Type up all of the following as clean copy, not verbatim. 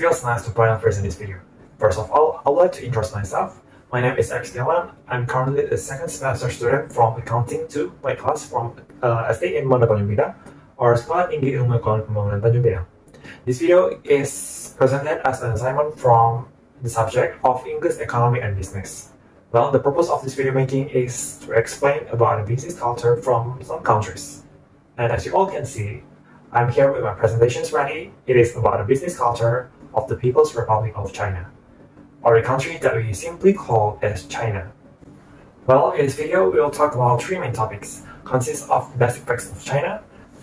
feels nice to present first in this video. First of all, I would like to introduce myself. My name is Setiawan. I'm currently a second semester student from Accounting 2, my class from SD in Tanjung Pinang, or Sekolah Tinggi Ilmu Ekonomi Pembangunan Tanjung Pinang. This video is presented as an assignment from the subject of English, Economy, and Business. Well, the purpose of this video making is to explain about the business culture from some countries. And as you all can see, I'm here with my presentations ready. It is about the business culture of the People's Republic of China, or a country that we simply call as China. Well, in this video, we'll talk about three main topics, consist of basic facts of China.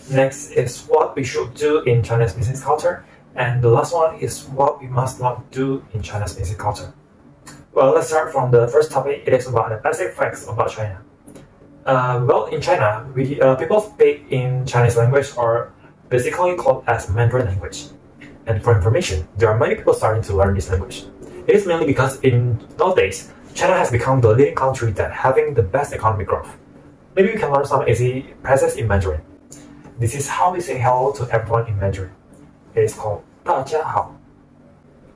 Next is what we should do in China's business culture. And the last one is what we must not do in China's business culture. Well, let's start from the first topic. It is about the basic facts about China. Well, in China, people speak in Chinese language, or basically called as Mandarin language. And for information, there are many people starting to learn this language. It is mainly because in nowadays, China has become the leading country that having the best economic growth. Maybe we can learn some easy phrases in Mandarin. This is how we say hello to everyone in Mandarin. It is called 大家好.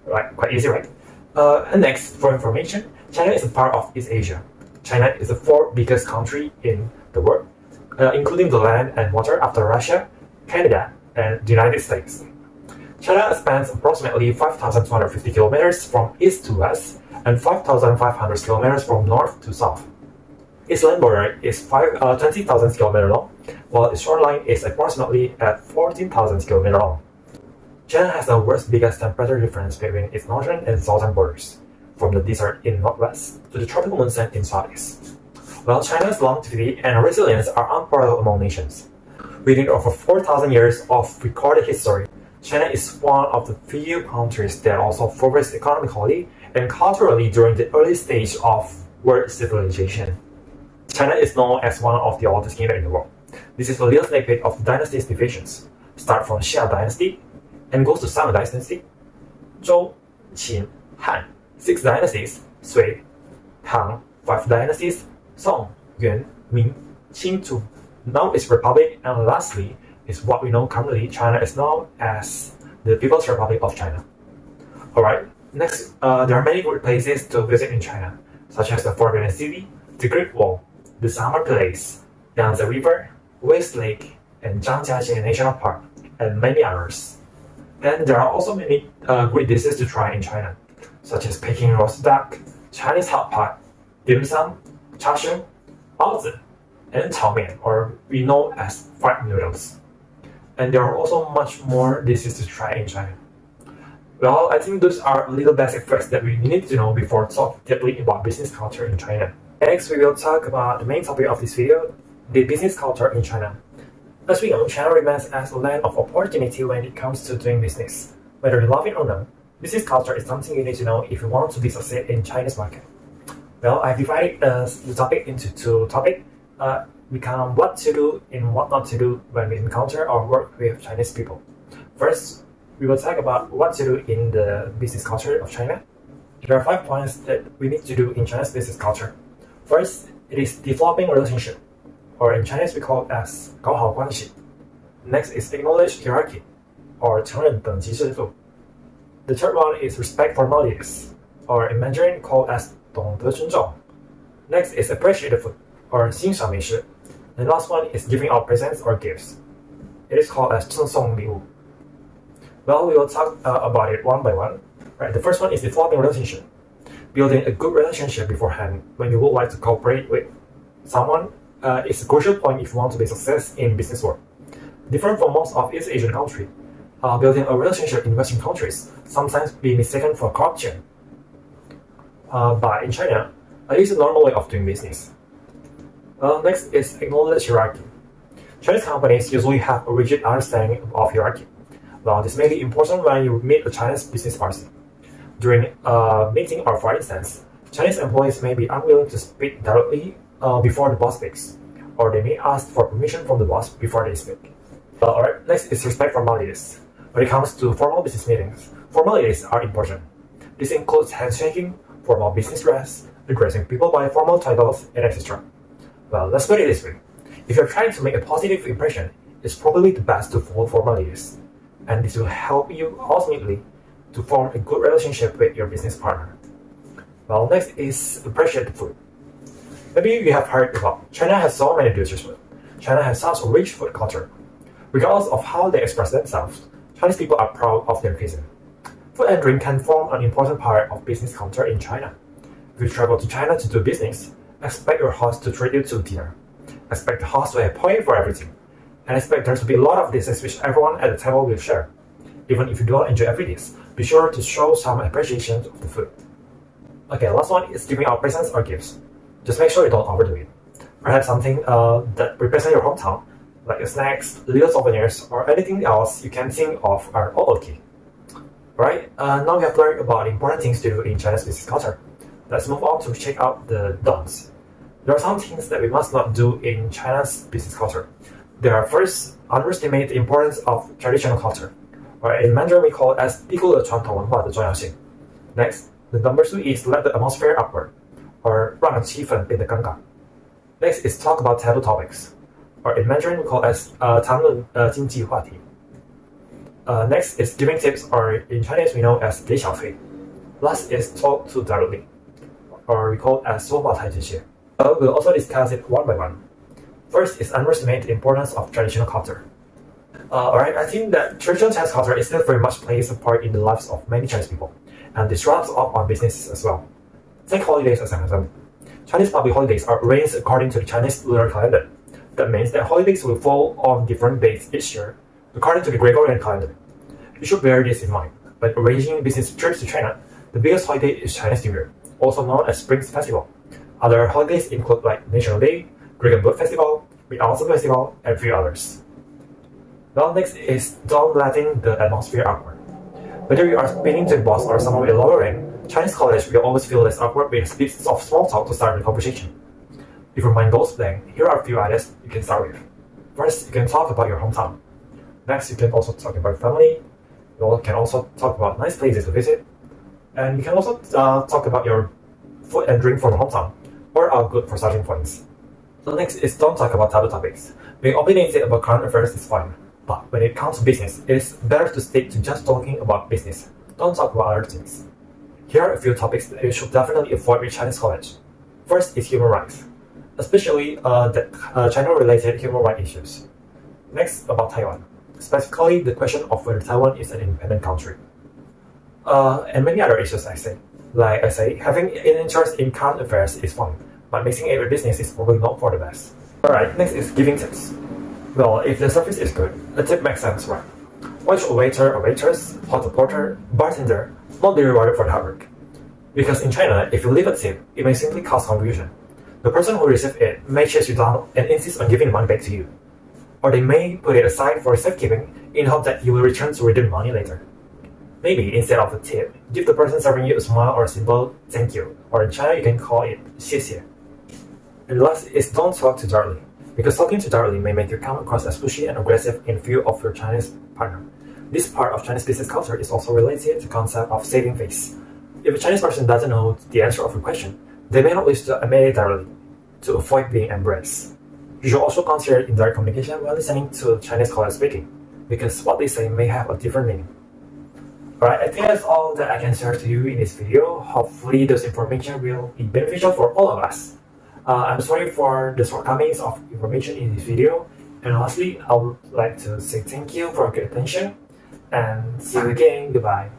Right, quite easy, right? And next, for information, China is a part of East Asia. China is the fourth biggest country in the world, including the land and water after Russia, Canada, and the United States. China spans approximately 5,250 kilometers from east to west and 5,500 kilometers from north to south. Its land border is 20,000 kilometers long, while its shoreline is approximately at 14,000 kilometers long. China has the world's biggest temperature difference between its northern and southern borders, from the desert in northwest to the tropical monsoon in southeast. While China's longevity and resilience are unparalleled among nations. Within over 4,000 years of recorded history, China is one of the few countries that also progressed economically and culturally during the early stage of world civilization. China is known as one of the oldest kingdoms in the world. This is a little snippet of the dynasty's divisions. Start from Xia Dynasty and goes to Song Dynasty, Zhou, Qin, Han, 6 dynasties, Sui, Tang, 5 dynasties, Song, Yuan, Ming, Qing, Zhou. Now it's Republic, and lastly is what we know currently. China is known as the People's Republic of China. Alright, next, there are many good places to visit in China, such as the Forbidden City, the Great Wall, the Summer Palace, Yangtze River, West Lake, and Zhangjiajie National Park, and many others. Then there are also many great dishes to try in China, such as Peking roast duck, Chinese hot pot, dim sum, char siu, baozi, and chao mian, or we know as fried noodles. And there are also much more dishes to try in China. Well, I think those are little basic facts that we need to know before talking deeply about business culture in China. Next, we will talk about the main topic of this video, the business culture in China. As we know, China remains as a land of opportunity when it comes to doing business. Whether you love it or not, business culture is something you need to know if you want to be successful in Chinese market. Well, I've divided the topic into two topics. Become what to do and what not to do when we encounter or work with Chinese people. First, we will talk about what to do in the business culture of China. There are 5 points that we need to do in China's business culture. First, it is developing relationship, or in Chinese we call it as 搞好关系. Next is acknowledge hierarchy, or 承认等级制度. The third one is respect formalities, or in Mandarin called as 懂得尊重. Next is appreciate the food, or 欣赏美食. The last one is giving out presents or gifts. It is called as 赠送礼物. Well, we will talk about it one by one. Right, the first one is developing relationship. Building a good relationship beforehand when you would like to cooperate with someone is a crucial point if you want to be successful in business work. Different from most of East Asian countries, building a relationship in Western countries sometimes be mistaken for corruption. But in China, it is a normal way of doing business. Next is acknowledge hierarchy. Chinese companies usually have a rigid understanding of hierarchy. Well, this may be important when you meet a Chinese business person. During a meeting, or for instance, Chinese employees may be unwilling to speak directly before the boss speaks, or they may ask for permission from the boss before they speak. Alright, next is respect formalities. When it comes to formal business meetings, formalities are important. This includes handshaking, formal business dress, addressing people by formal titles, and etc. Well, let's put it this way. If you're trying to make a positive impression, it's probably the best to follow formalities. And this will help you ultimately to form a good relationship with your business partner. Well, next is appreciate the food. Maybe you have heard about China has so many delicious food. China has such a rich food culture. Regardless of how they express themselves, Chinese people are proud of their cuisine. Food and drink can form an important part of business culture in China. If you travel to China to do business, expect your host to treat you to dinner. Expect the host to have point for everything. And expect there to be a lot of dishes which everyone at the table will share. Even if you don't enjoy every dish, be sure to show some appreciation of the food. Okay, last one is giving out presents or gifts. Just make sure you don't overdo it. Perhaps something that represents your hometown, like your snacks, little souvenirs, or anything else you can think of are all okay. Alright, now we have learned about important things to do in China's business culture. Let's move on to check out the don'ts. There are some things that we must not do in China's business culture. There are first, underestimate the importance of traditional culture, or in Mandarin we call it as 低估了传统文化的重要性. Next, the number 2 is let the atmosphere upward, or 让气氛变得尴尬. Next is talk about taboo topics, or in Mandarin we call it as 谈论经济话题. Next is giving tips, or in Chinese we know as 给小费. Last is talk too directly, or we call it as 说话太直接. We'll also discuss it one by one. First is underestimate the importance of traditional culture. Alright, I think that traditional Chinese culture is still very much plays a part in the lives of many Chinese people, and disrupts on businesses as well. Take holidays as an example. Chinese public holidays are arranged according to the Chinese lunar calendar. That means that holidays will fall on different dates each year, according to the Gregorian calendar. You should bear this in mind. When arranging business trips to China, the biggest holiday is Chinese New Year, also known as Spring Festival. Other holidays include like National Day, Dragon Boat Festival, Mid-Autumn Festival, and a few others. Well, next is don't letting the atmosphere awkward. Whether you are speaking to the boss or someone with a lower rank, Chinese colleagues will always feel less awkward with bits of small talk to start the conversation. If your mind goes blank, here are a few ideas you can start with. First, you can talk about your hometown. Next, you can also talk about family. You can also talk about nice places to visit. And you can also talk about your food and drink from your hometown, or are good for starting points. So next is don't talk about taboo topics. Being opinionated about current affairs is fine, but when it comes to business, it is better to stick to just talking about business. Don't talk about other things. Here are a few topics that you should definitely avoid with Chinese college. First is human rights, especially the China-related human rights issues. Next, about Taiwan, specifically the question of whether Taiwan is an independent country. And many other issues I say. Like I say, having an interest in current affairs is fun, but mixing it with business is probably not for the best. Alright, next is giving tips. Well, if the service is good, a tip makes sense, right? Why should a waiter or waitress, hotel porter, bartender not be rewarded for the hard work? Because in China, if you leave a tip, it may simply cause confusion. The person who receives it may chase you down and insist on giving the money back to you. Or they may put it aside for safekeeping in hope that you will return to redeem money later. Maybe instead of a tip, give the person serving you a smile or a simple thank you, or in China you can call it 谢谢. And last is don't talk too directly, because talking too directly may make you come across as pushy and aggressive in view of your Chinese partner. This part of Chinese business culture is also related to the concept of saving face. If a Chinese person doesn't know the answer of a question, they may not wish to admit it directly, to avoid being embarrassed. You should also consider indirect communication when listening to Chinese colleagues speaking, because what they say may have a different meaning. Alright, I think that's all that I can share to you in this video. Hopefully this information will be beneficial for all of us. I'm sorry for the shortcomings of information in this video. And lastly, I would like to say thank you for your attention and see you again. Goodbye.